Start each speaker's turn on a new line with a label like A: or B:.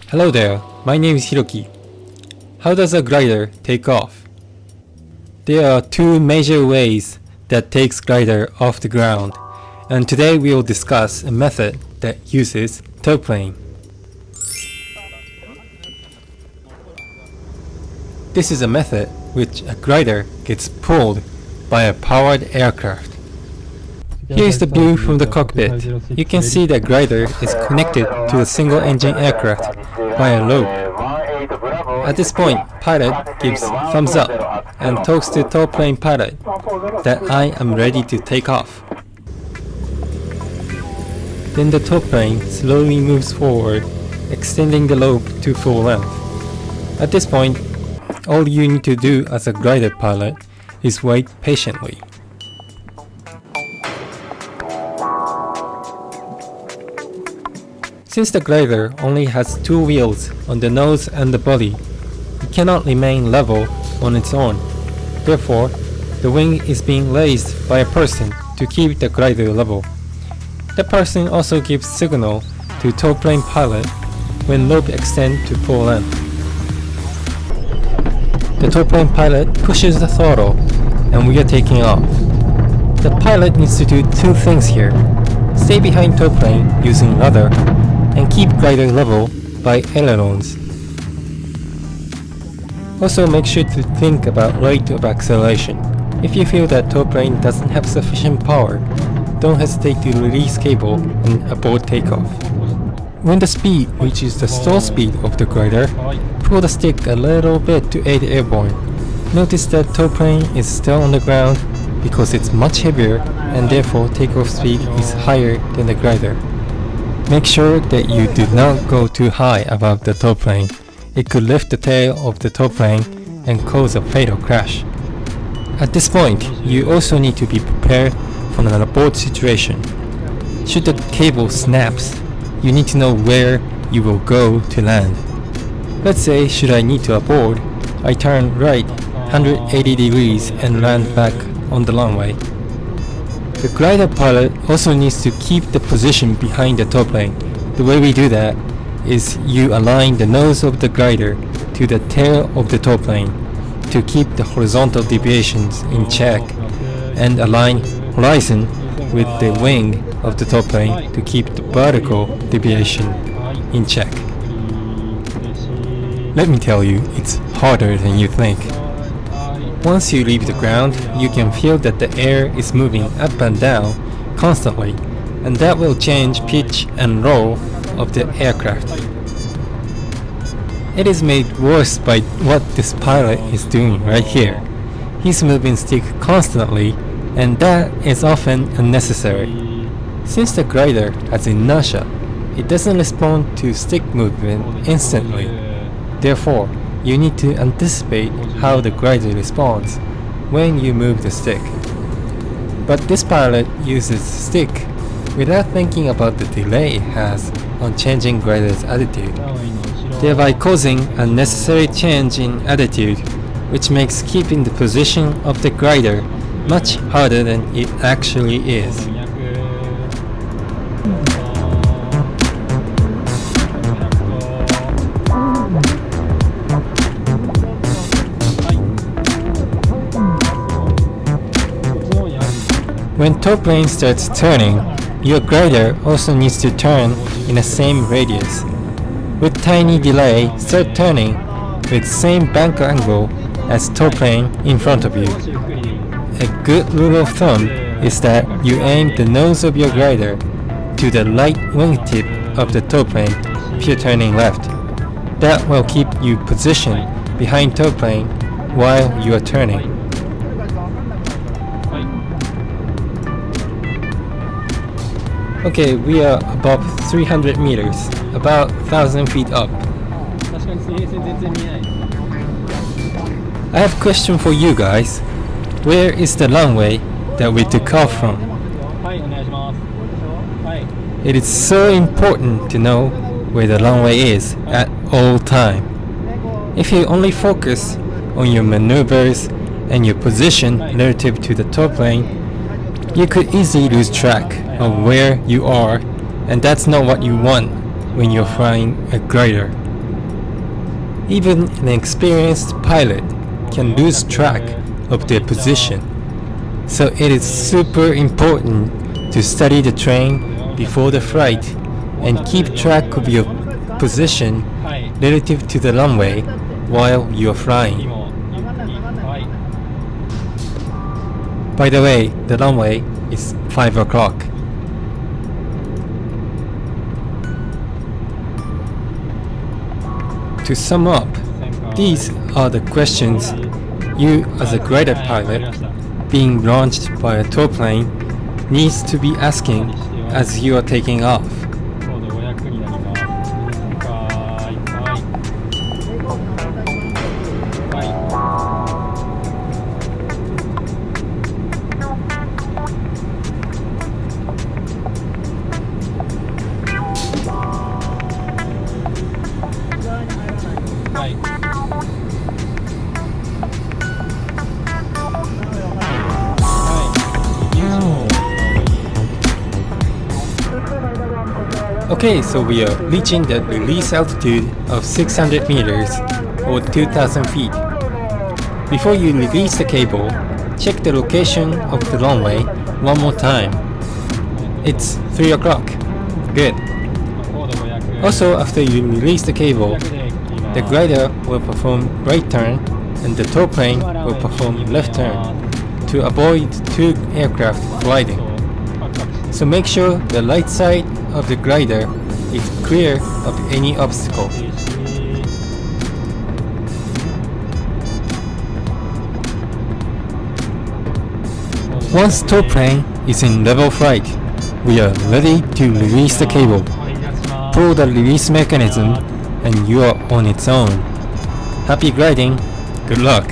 A: Hello there, my name is Hiroki. How does a glider take off? There are two major ways that takes glider off the ground, and today we will discuss a method that uses toe plane. This is a method which a glider gets pulled by a powered aircraft. Here is the view from the cockpit. You can see the glider is connected to a single-engine aircraft by a rope. At this point, pilot gives thumbs up and talks to toe plane pilot that I am ready to take off. Then the toe plane slowly moves forward, extending the rope to full length. At this point, all you need to do as a glider pilot is wait patiently. Since the glider only has two wheels on the nose and the body, it cannot remain level on its own. Therefore, the wing is being raised by a person to keep the glider level. The person also gives signal to toe plane pilot when rope extends to full length. The toe plane pilot pushes the throttle and we are taking off. The pilot needs to do two things here: stay behind toe plane using rudder and keep glider level by ailerons. Also make sure to think about rate of acceleration. If you feel that toe plane doesn't have sufficient power, don't hesitate to release cable and abort takeoff. When the speed reaches the stall speed of the glider, pull the stick a little bit to aid airborne. Notice that toe plane is still on the ground because it's much heavier and therefore takeoff speed is higher than the glider. Make sure that you do not go too high above the toe plane. It could lift the tail of the toe plane and cause a fatal crash. At this point, you also need to be prepared for an abort situation. Should the cable snaps, you need to know where you will go to land. Let's say, should I need to abort, I turn right 180 degrees and land back on the runway. The glider pilot also needs to keep the position behind the toe plane. The way we do that is you align the nose of the glider to the tail of the toe plane to keep the horizontal deviations in check, and align horizon with the wing of the toe plane to keep the vertical deviation in check. Let me tell you, it's harder than you think. Once you leave the ground, you can feel that the air is moving up and down constantly, and that will change pitch and roll of the aircraft. It is made worse by what this pilot is doing right here. He's moving stick constantly, and that is often unnecessary. Since the glider has inertia, it doesn't respond to stick movement instantly. Therefore, you need to anticipate how the glider responds when you move the stick. But this pilot uses stick without thinking about the delay it has on changing glider's attitude, thereby causing unnecessary change in attitude, which makes keeping the position of the glider much harder than it actually is. When toe plane starts turning, your glider also needs to turn in the same radius. With tiny delay, start turning with same bank angle as toe plane in front of you. A good rule of thumb is that you aim the nose of your glider to the right wingtip of the toe plane if you're turning left. That will keep you positioned behind toe plane while you are turning. Okay, we are above 300 meters, about 1,000 feet up. I have a question for you guys. Where is the runway that we took off from? It is so important to know where the runway is at all time. If you only focus on your maneuvers and your position relative to the toe plane, you could easily lose track of where you are, and that's not what you want when you're flying a glider. Even an experienced pilot can lose track of their position. So it is super important to study the terrain before the flight and keep track of your position relative to the runway while you are flying. By the way, the runway is 5 o'clock. To sum up, these are the questions you as a glider pilot being launched by a tow plane needs to be asking as you are taking off. Okay, so we are reaching the release altitude of 600 meters or 2,000 feet. Before you release the cable, check the location of the runway one more time. It's 3 o'clock. Good. Also, after you release the cable, the glider will perform right turn and the tow plane will perform left turn to avoid two aircraft colliding. So make sure the right side of the glider is clear of any obstacle. Once tow plane is in level flight, we are ready to release the cable. Pull the release mechanism and you are on its own. Happy gliding. Good luck.